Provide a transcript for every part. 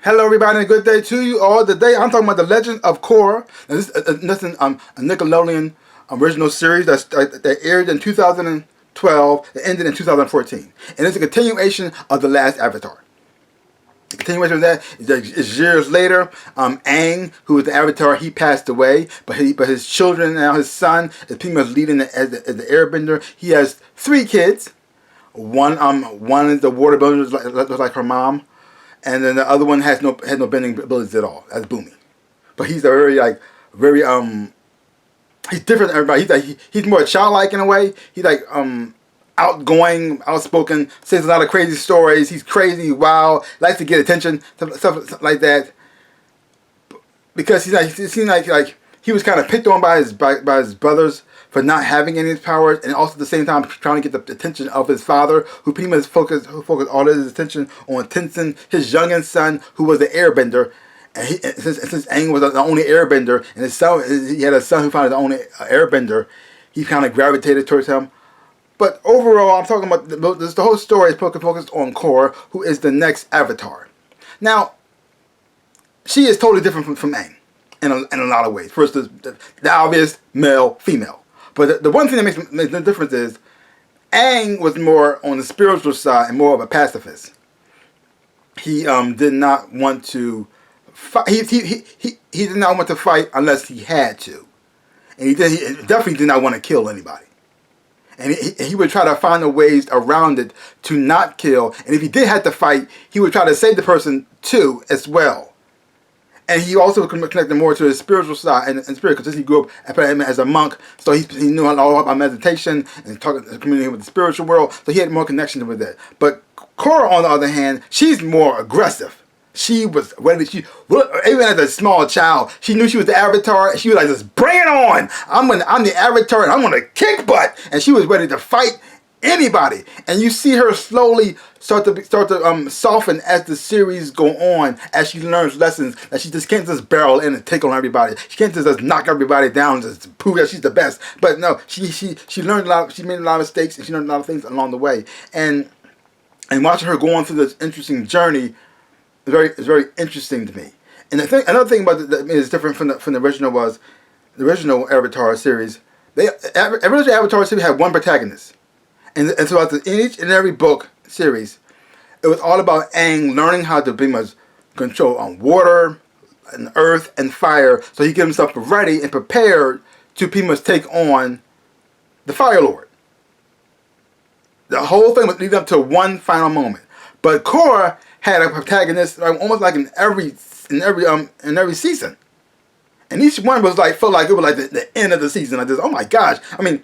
Hello, everybody, and a good day to you all. Today, I'm talking about the Legend of Korra. Now, this is a Nickelodeon original series that aired in 2012. It ended in 2014, and it's a continuation of the last Avatar. The continuation of that is years later. Aang, who was the Avatar, he passed away, but his children now, his son, is pretty much leading as the Airbender. He has 3 kids. One is the water bender, like her mom. And then the other one has no bending abilities at all. That's Boomy. But he's a very he's different than everybody. He's more childlike in a way. He's like outgoing, outspoken, says a lot of crazy stories. He's crazy, wild, likes to get attention, stuff like that. Because it seemed like he was kind of picked on by his brothers for not having any of his powers, and also at the same time trying to get the attention of his father, who pretty much focused all of his attention on Tenzin, his youngest son, who was the Airbender. And since Aang was the only Airbender, and his son, he had a son who found the only Airbender, he kind of gravitated towards him. But overall, I'm talking about the whole story is focused on Korra, who is the next Avatar. Now, she is totally different from Aang in a lot of ways. First, the obvious male, female. But the one thing that makes the difference is Aang was more on the spiritual side and more of a pacifist. He did not want to fight. He did not want to fight unless he had to, and he definitely did not want to kill anybody. And he would try to find the ways around it to not kill. And if he did have to fight, he would try to save the person too as well. And he also connected more to his spiritual side and spirit, because he grew up as a monk, so he knew all about meditation and communicating with the spiritual world, so he had more connection with that. But Korra, on the other hand, she's more aggressive. She was even as a small child, she knew she was the Avatar, and she was like, "Just bring it on! I'm the Avatar, and I'm gonna kick butt!" And she was ready to fight anybody. And you see her slowly start to soften as the series go on, as she learns lessons that she just can't just barrel in and take on everybody. She can't just knock everybody down just to prove that she's the best. But no, she learned a lot. She made a lot of mistakes, and she learned a lot of things along the way. And watching her go on through this interesting journey is very interesting to me. And another thing about that is different from the original was the original Avatar series. Original Avatar series had one protagonist. And throughout each and every book series, it was all about Aang learning how to pretty much control water, and earth, and fire, so he get himself ready and prepared to pretty much take on the Fire Lord. The whole thing was leading up to one final moment. But Korra had a protagonist almost like in every season, and each one was felt like it was like the end of the season. Like this, oh my gosh! I mean,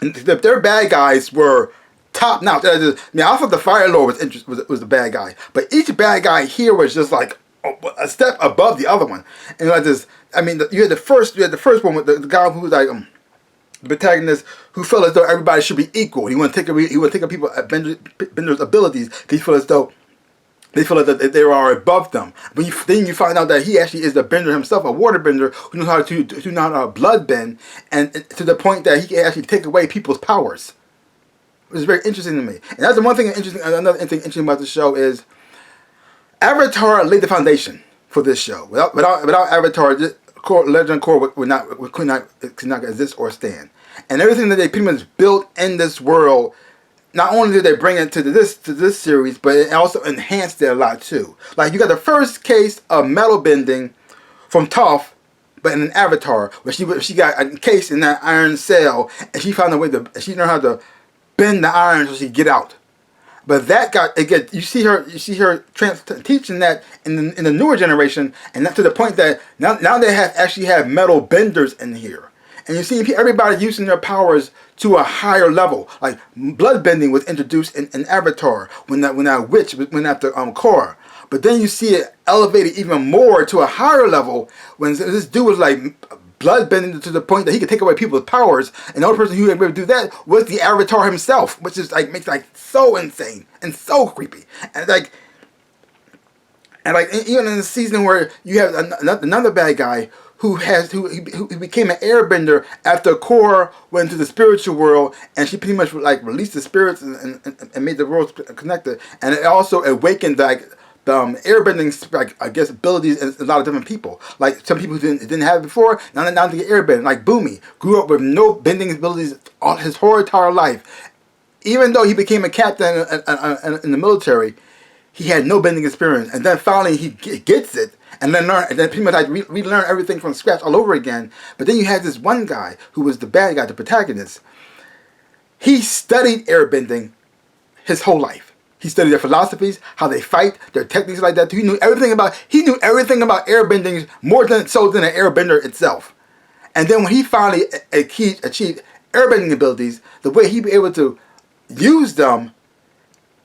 their bad guys were top notch. I thought the Fire Lord was the bad guy, but each bad guy here was just like a step above the other one. And like this, I mean, you had the first one with the guy who was like the protagonist, who felt as though everybody should be equal. He would take up people at Bender's abilities, because he felt as though they feel like that they are above them. But then you find out that he actually is the bender himself, a water bender who knows how to blood bend, and to the point that he can actually take away people's powers. Which is very interesting to me. And that's the one thing interesting. Another thing interesting about the show is Avatar laid the foundation for this show. Without Avatar, Legend of Korra could not exist or stand. And everything that they pretty much built in this world, not only did they bring it to this series, but it also enhanced it a lot too. Like, you got the first case of metal bending from Toph, but in an Avatar, where she got encased in that iron cell, and she found a way she learned how to bend the iron so she could get out. But that you see her teaching that in the newer generation, and that to the point that now they actually have metal benders in here. And you see everybody using their powers to a higher level. Like, bloodbending was introduced in Avatar when that witch went after Korra. But then you see it elevated even more to a higher level when this dude was like bloodbending to the point that he could take away people's powers. And the only person who was able to do that was the Avatar himself, which is makes so insane and so creepy. And even in the season where you have another bad guy who became an airbender after Korra went into the spiritual world, and she pretty much released the spirits and made the worlds connected, and it also awakened airbending, like, I guess, abilities in a lot of different people. Like some people who didn't have it before, now they get airbending. Like Boomy grew up with no bending abilities all his whole entire life. Even though he became a captain in the military, he had no bending experience, and then finally he gets it, and then pretty much like relearn everything from scratch all over again. But then you had this one guy who was the bad guy, the protagonist. He studied airbending his whole life. He studied their philosophies, how they fight, their techniques like that. He knew everything about airbending more than an airbender itself. And then when he finally achieved airbending abilities, the way he be able to use them,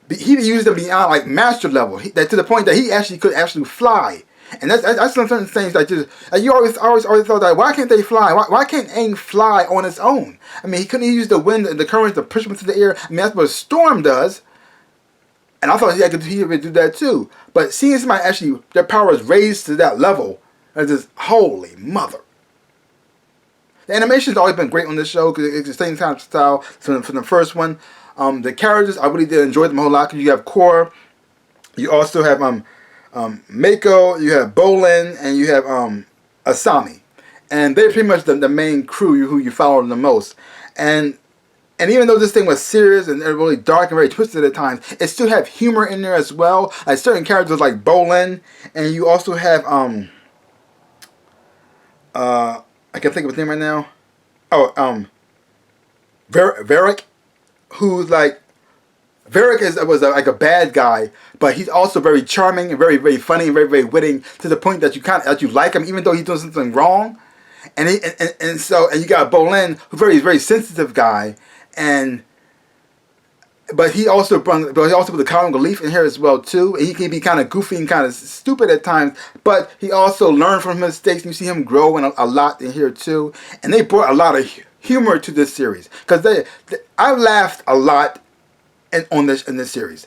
he used them beyond like master level. To the point that he could actually fly. And that's some certain things that just you always thought that why can't they fly? Why can't Aang fly on its own? I mean, he couldn't use the wind and the currents to push him into the air. I mean, that's what a storm does. And I thought he could do that too. But seeing somebody actually their power is raised to that level, that's just holy mother. The animation's always been great on this show because it's the same kind of style from the first one. The characters, I really did enjoy them a whole lot. Cause you have Korra, you also have Mako, you have Bolin, and you have Asami, and they're pretty much the main crew who you follow the most. And even though this thing was serious and really dark and very twisted at times, it still have humor in there as well. Like certain characters like Bolin, and you also have I can't think of his name right now. Oh, Varric, who's like. Varric was like a bad guy, but he's also very charming and very, very funny and very, very witty to the point that you like him even though he's doing something wrong. And you got Bolin, who's very, very sensitive guy, but he also put the comic relief in here as well too. And he can be kind of goofy and kind of stupid at times, but he also learned from his mistakes. And you see him grow a lot in here too. And they brought a lot of humor to this series because I laughed a lot. In this series,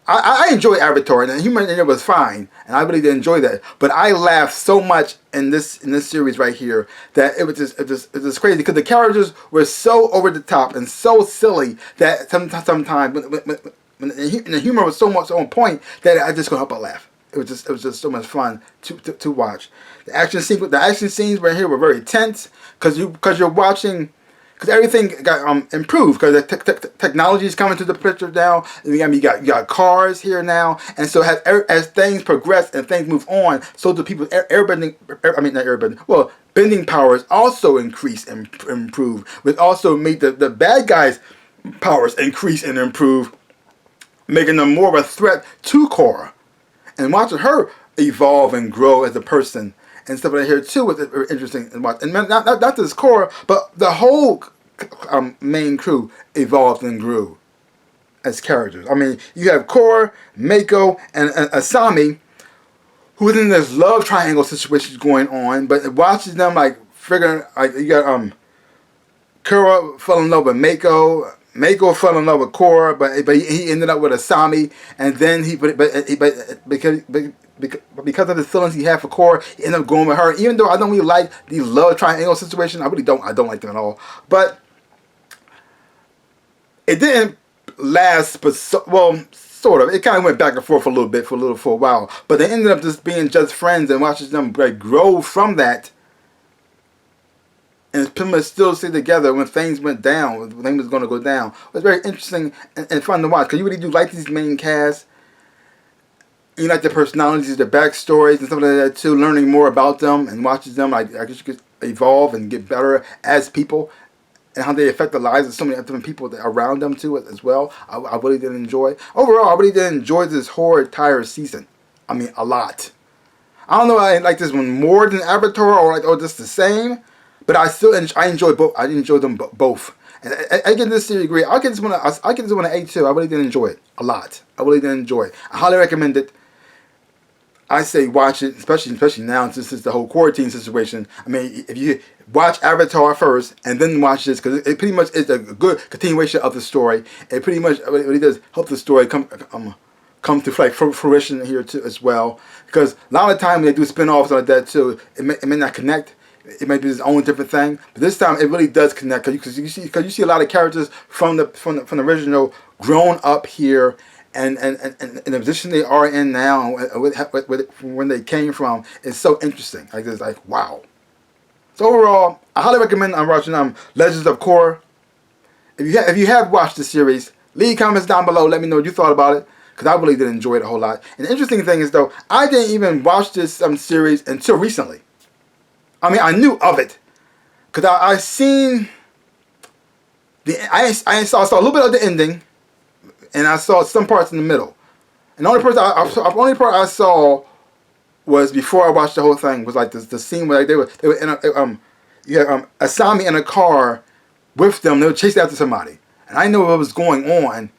I enjoyed Avatar, and the humor in it was fine, and I really did enjoy that. But I laughed so much in this series right here that it was just crazy because the characters were so over the top and so silly that sometimes when the humor was so much on point that I just couldn't help but laugh. It was just so much fun to watch. The action scenes right here were very tense because you're watching. Because everything got improved because the technology is coming to the picture now. And you got cars here now, and so as things progress and things move on, so the people's bending powers also increase and improve, which also made the bad guys' powers increase and improve, making them more of a threat to Korra, and watching her evolve and grow as a person. And stuff right here too was very interesting and watch. And not just Korra, but the whole main crew evolved and grew as characters. I mean, you have Korra, Mako, and Asami, who's in this love triangle situation going on. But it watches them like figuring. Like you got Korra fell in love with Mako. Mako fell in love with Korra, but he ended up with Asami, and then because of the feelings he had for Korra, he ended up going with her. Even though I don't really like these love triangle situations, I don't like them at all. But it didn't last, but sort of. It kind of went back and forth for a while. But they ended up just being just friends and watching them grow from that. And pretty much still stay together when things went down, when things was going to go down. It was very interesting and fun to watch because you really do like these main casts. You like their personalities, their backstories, and stuff like that too. Learning more about them and watching them, I guess you could evolve and get better as people, and how they affect the lives of so many different people that are around them too as well. I really did enjoy. Overall, I really did enjoy this whole entire season. I mean, a lot. I don't know if I like this one more than Avatar or just the same, but I enjoy both. I enjoy them both. And I give this series great. I give this one an A2. I really did enjoy it a lot. I really did enjoy it. I highly recommend it. I say watch it, especially now since it's the whole quarantine situation. I mean, if you watch Avatar first and then watch this, because it pretty much is a good continuation of the story. It pretty much really does help the story come to like fruition here too as well. Because a lot of time when they do spin-offs like that too, it may not connect. It might be its own different thing, but this time it really does connect because you see a lot of characters from the original grown up here and the position they are in now, when they came from, is so interesting. Like it's like wow. So overall, I highly recommend watching Legends of Korra. If you have watched the series, leave comments down below. Let me know what you thought about it, because I really did enjoy it a whole lot. And the interesting thing is though, I didn't even watch this series until recently. I mean, I knew of it because I seen I saw a little bit of the ending, and I saw some parts in the middle. And the only part I saw was before I watched the whole thing was like the scene where like they were in Asami in a car with them. They were chasing after somebody, and I knew what was going on.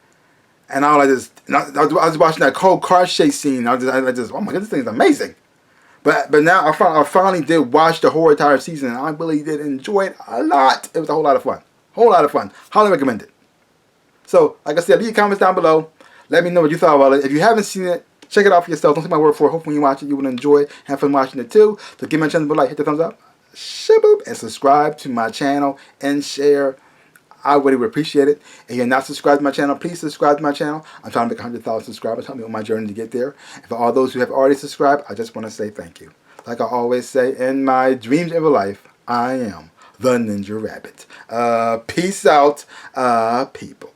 And I was like, I was watching that cold car chase scene. I just, oh my god, this thing is amazing. But now I finally did watch the whole entire season, and I really did enjoy it a lot. It was a whole lot of fun. Whole lot of fun. Highly recommend it. So, like I said, leave your comments down below. Let me know what you thought about it. If you haven't seen it, check it out for yourself. Don't take my word for it. Hopefully when you watch it, you will enjoy it. Have fun watching it too. So give my channel a like, hit the thumbs up, shaboop, and subscribe to my channel and share. I really would appreciate it. If you're not subscribed to my channel, please subscribe to my channel. I'm trying to make 100,000 subscribers. Help me on my journey to get there. And for all those who have already subscribed, I just want to say thank you. Like I always say, in my dreams of a life, I am the Ninja Rabbit. Peace out, people.